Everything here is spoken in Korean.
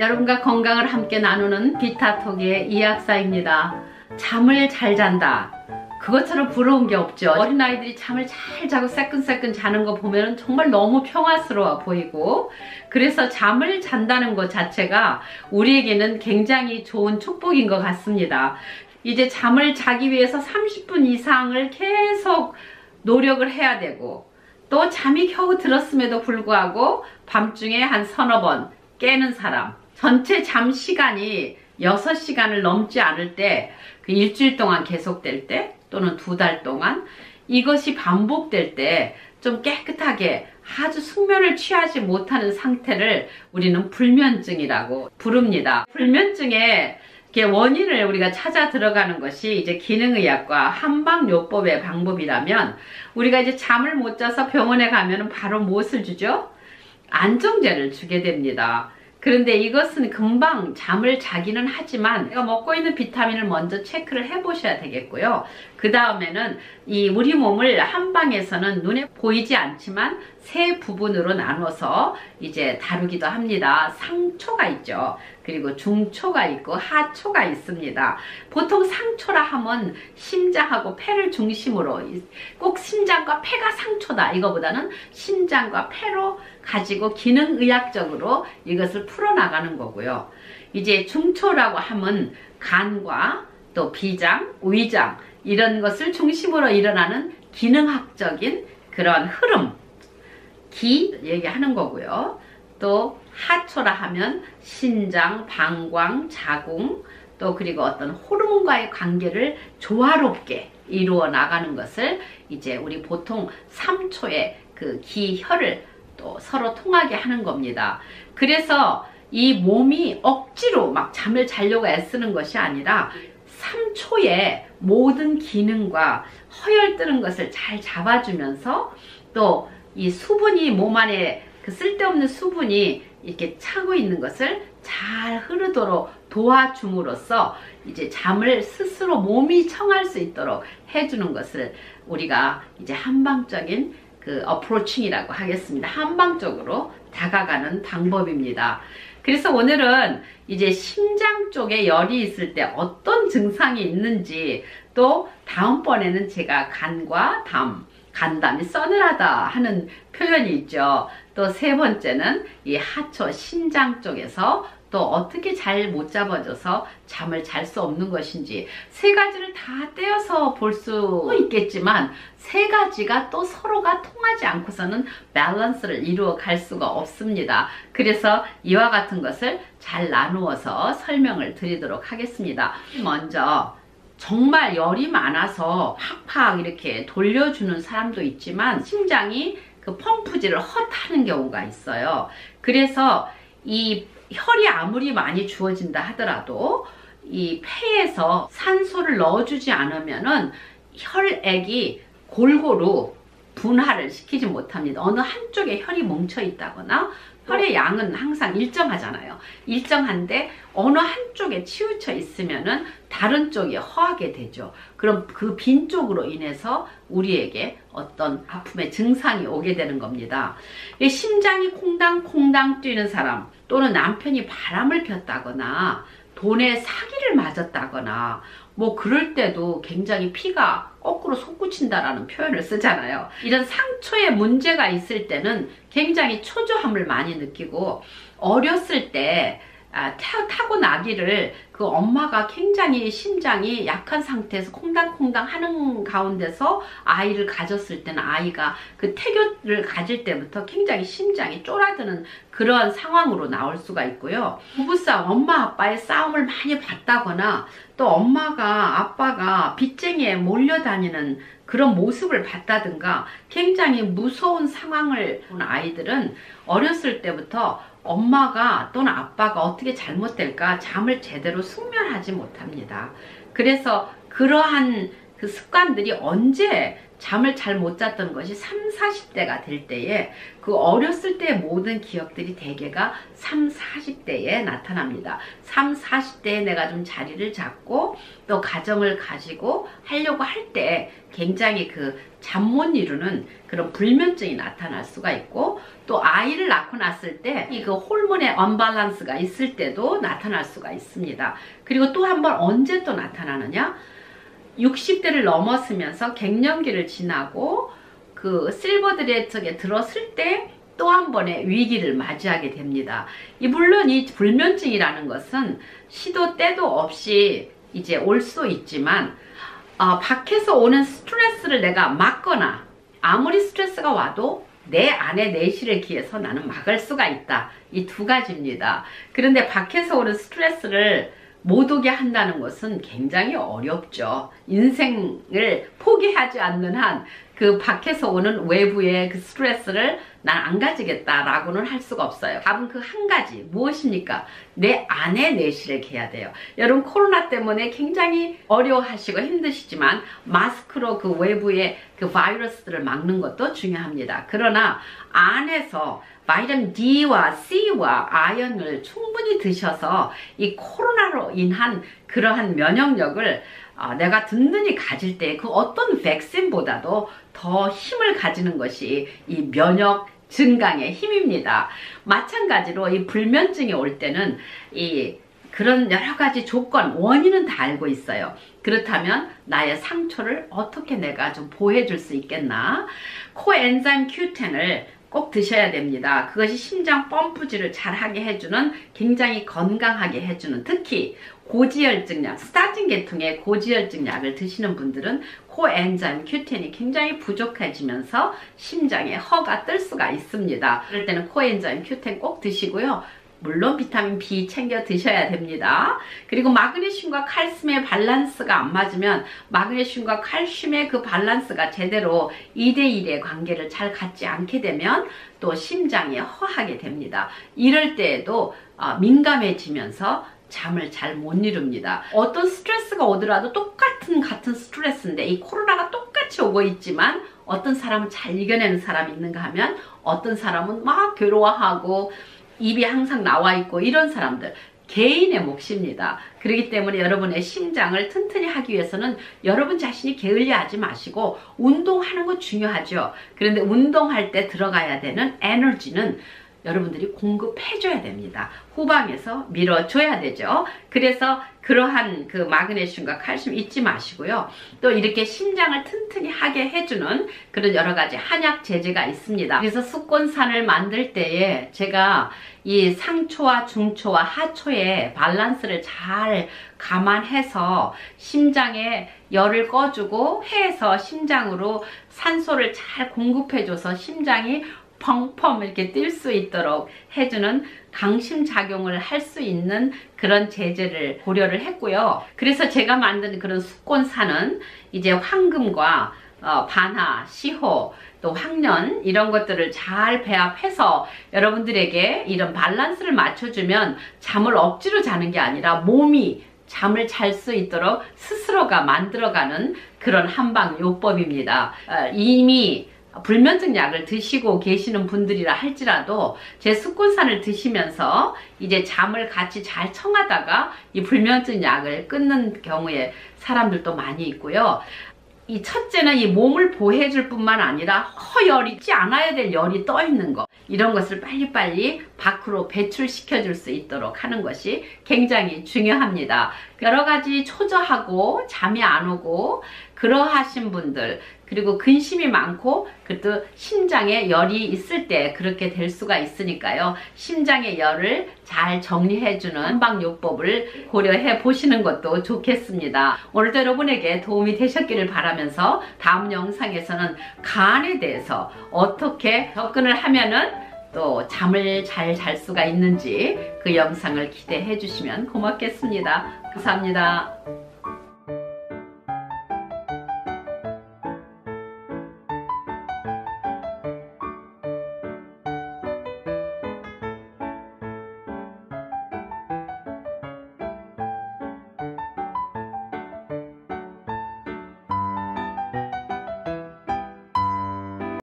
여러분과 건강을 함께 나누는 비타톡의 이학사입니다. 잠을 잘 잔다. 그것처럼 부러운 게 없죠. 어린아이들이 잠을 잘 자고 새끈새끈 자는 거 보면 정말 너무 평화스러워 보이고, 그래서 잠을 잔다는 것 자체가 우리에게는 굉장히 좋은 축복인 것 같습니다. 이제 잠을 자기 위해서 30분 이상을 계속 노력을 해야 되고, 또 잠이 겨우 들었음에도 불구하고 밤중에 한 서너 번 깨는 사람, 전체 잠 시간이 6시간을 넘지 않을 때, 그 일주일 동안 계속될 때, 또는 2달 동안 이것이 반복될 때 좀 깨끗하게 아주 숙면을 취하지 못하는 상태를 우리는 불면증이라고 부릅니다. 불면증의 원인을 우리가 찾아 들어가는 것이 이제 기능의학과 한방요법의 방법이라면, 우리가 이제 잠을 못 자서 병원에 가면 바로 무엇을 주죠? 안정제를 주게 됩니다. 그런데 이것은 금방 잠을 자기는 하지만 내가 먹고 있는 비타민을 먼저 체크를 해 보셔야 되겠고요. 그 다음에는 우리 몸을 한방에서는 눈에 보이지 않지만 세 부분으로 나눠서 이제 다루기도 합니다. 상초가 있죠. 그리고 중초가 있고 하초가 있습니다. 보통 상초라 하면 심장하고 폐를 중심으로, 꼭 심장과 폐가 상초다 이거보다는 심장과 폐로 가지고 기능의학적으로 이것을 풀어나가는 거고요. 이제 중초라고 하면 간과 또 비장, 위장 이런 것을 중심으로 일어나는 기능학적인 그런 흐름, 기 얘기하는 거고요. 또 하초라 하면 신장, 방광, 자궁, 또 그리고 어떤 호르몬과의 관계를 조화롭게 이루어 나가는 것을 이제 우리 보통 3초의 그 기혈을 또 서로 통하게 하는 겁니다. 그래서 이 몸이 억지로 막 잠을 자려고 애쓰는 것이 아니라 3초에 모든 기능과 허혈뜨는 것을 잘 잡아주면서, 또 이 수분이 몸 안에 그 쓸데없는 수분이 이렇게 차고 있는 것을 잘 흐르도록 도와줌으로써 이제 잠을 스스로 몸이 청할 수 있도록 해주는 것을 우리가 이제 한방적인 그 어프로칭이라고 하겠습니다. 한방적으로 다가가는 방법입니다. 그래서 오늘은 이제 심장 쪽에 열이 있을 때 어떤 증상이 있는지, 또 다음번에는 제가 간과 담, 간담이 서늘하다 하는 표현이 있죠. 또 세 번째는 이 하초, 심장 쪽에서 또 어떻게 잘 못 잡아줘서 잠을 잘 수 없는 것인지, 세 가지를 다 떼어서 볼 수 있겠지만 세 가지가 또 서로가 통하지 않고서는 밸런스를 이루어 갈 수가 없습니다. 그래서 이와 같은 것을 잘 나누어서 설명을 드리도록 하겠습니다. 먼저 정말 열이 많아서 팍팍 이렇게 돌려주는 사람도 있지만 심장이 그 펌프질을 헛하는 경우가 있어요. 그래서 이 혈이 아무리 많이 주어진다 하더라도 이 폐에서 산소를 넣어주지 않으면은 혈액이 골고루 분할을 시키지 못합니다. 어느 한쪽에 혈이 뭉쳐 있다거나, 혈의 양은 항상 일정하잖아요. 일정한데 어느 한쪽에 치우쳐 있으면은 다른 쪽이 허하게 되죠. 그럼 그 빈 쪽으로 인해서 우리에게 어떤 아픔의 증상이 오게 되는 겁니다. 심장이 콩당콩당 뛰는 사람, 또는 남편이 바람을 폈다거나 돈에 사기를 맞았다거나 뭐 그럴 때도 굉장히 피가 거꾸로 솟구친다라는 표현을 쓰잖아요. 이런 상초에 문제가 있을 때는 굉장히 초조함을 많이 느끼고, 어렸을 때 타고나기를 그 엄마가 굉장히 심장이 약한 상태에서 콩당콩당 하는 가운데서 아이를 가졌을 때는 아이가 그 태교를 가질 때부터 굉장히 심장이 쫄아드는 그런 상황으로 나올 수가 있고요. 부부싸움, 엄마 아빠의 싸움을 많이 봤다거나, 또 엄마가 아빠가 빚쟁이에 몰려다니는 그런 모습을 봤다든가 굉장히 무서운 상황을 본 아이들은 어렸을 때부터 엄마가 또는 아빠가 어떻게 잘못될까 잠을 제대로 숙면하지 못합니다. 그래서 그러한 그 습관들이 언제 잠을 잘 못 잤던 것이 30, 40대가 될 때에 그 어렸을 때의 모든 기억들이 대개가 30, 40대에 나타납니다. 30, 40대에 내가 좀 자리를 잡고 또 가정을 가지고 하려고 할 때 굉장히 그 잠 못 이루는 그런 불면증이 나타날 수가 있고, 또 아이를 낳고 났을 때 이 그 호르몬의 언밸런스가 있을 때도 나타날 수가 있습니다. 그리고 또 한 번 언제 또 나타나느냐? 60대를 넘었으면서 갱년기를 지나고 그 실버드레 쪽에 들었을 때 또 한 번의 위기를 맞이하게 됩니다. 물론 이 불면증이라는 것은 시도 때도 없이 이제 올 수 있지만 밖에서 오는 스트레스를 내가 막거나 아무리 스트레스가 와도 내 안에 내실에 기해서 나는 막을 수가 있다. 이 두 가지입니다. 그런데 밖에서 오는 스트레스를 못 오게 한다는 것은 굉장히 어렵죠. 인생을 포기하지 않는 한 그 밖에서 오는 외부의 그 스트레스를 난 안 가지겠다라고는 할 수가 없어요. 답은 그 한 가지, 무엇입니까? 내 안에 내실을 해야 돼요. 여러분 코로나 때문에 굉장히 어려워하시고 힘드시지만 마스크로 그 외부의 그 바이러스들을 막는 것도 중요합니다. 그러나 안에서 바이타민 D와 C와 아연을 충분히 드셔서 이 코로나로 인한 그러한 면역력을 내가 든든히 가질 때 그 어떤 백신보다도 더 힘을 가지는 것이 이 면역 증강의 힘입니다. 마찬가지로 이 불면증이 올 때는 그런 여러 가지 조건, 원인은 다 알고 있어요. 그렇다면 나의 상처를 어떻게 내가 좀 보호해줄 수 있겠나? 코엔자임 Q10을 꼭 드셔야 됩니다. 그것이 심장 펌프질을 잘하게 해주는, 굉장히 건강하게 해주는, 특히 고지혈증약, 스타틴 계통의 고지혈증약을 드시는 분들은 코엔자임 Q10이 굉장히 부족해지면서 심장에 허가 뜰 수가 있습니다. 그럴 때는 코엔자임 Q10 꼭 드시고요. 물론 비타민 B 챙겨 드셔야 됩니다. 그리고 마그네슘과 칼슘의 밸런스가 안 맞으면 마그네슘과 칼슘의 그 밸런스가 제대로 2대1의 관계를 잘 갖지 않게 되면 또 심장이 허하게 됩니다. 이럴 때에도 민감해지면서 잠을 잘 못 이룹니다. 어떤 스트레스가 오더라도 같은 스트레스인데 이 코로나가 똑같이 오고 있지만 어떤 사람은 잘 이겨내는 사람이 있는가 하면 어떤 사람은 막 괴로워하고 입이 항상 나와 있고, 이런 사람들 개인의 몫입니다. 그렇기 때문에 여러분의 심장을 튼튼히 하기 위해서는 여러분 자신이 게을리하지 마시고 운동하는 거 중요하죠. 그런데 운동할 때 들어가야 되는 에너지는 여러분들이 공급해줘야 됩니다. 후방에서 밀어줘야 되죠. 그래서 그러한 그 마그네슘과 칼슘 잊지 마시고요. 또 이렇게 심장을 튼튼히 하게 해주는 그런 여러 가지 한약 제제가 있습니다. 그래서 숙곤산을 만들 때에 제가 이 상초와 중초와 하초의 밸런스를 잘 감안해서 심장에 열을 꺼주고 해서 심장으로 산소를 잘 공급해줘서 심장이 펑펑 이렇게 뛸 수 있도록 해주는 강심작용을 할 수 있는 그런 제제를 고려를 했고요. 그래서 제가 만든 그런 숙곤산은 이제 황금과 반하, 시호, 또 황련 이런 것들을 잘 배합해서 여러분들에게 이런 밸런스를 맞춰주면 잠을 억지로 자는 게 아니라 몸이 잠을 잘 수 있도록 스스로가 만들어가는 그런 한방 요법입니다. 이미 불면증 약을 드시고 계시는 분들이라 할지라도 제 숙곤산을 드시면서 이제 잠을 같이 잘 청하다가 이 불면증 약을 끊는 경우에 사람들도 많이 있고요. 이 첫째는 이 몸을 보호해줄 뿐만 아니라 허열이 있지 않아야 될 열이 떠 있는 거, 이런 것을 빨리빨리 밖으로 배출시켜 줄 수 있도록 하는 것이 굉장히 중요합니다. 여러 가지 초조하고 잠이 안 오고 그러하신 분들, 그리고 근심이 많고 그것도 심장에 열이 있을 때 그렇게 될 수가 있으니까요. 심장의 열을 잘 정리해주는 한방요법을 고려해 보시는 것도 좋겠습니다. 오늘도 여러분에게 도움이 되셨기를 바라면서 다음 영상에서는 간에 대해서 어떻게 접근을 하면은 또 잠을 잘 잘 수가 있는지 그 영상을 기대해 주시면 고맙겠습니다. 감사합니다.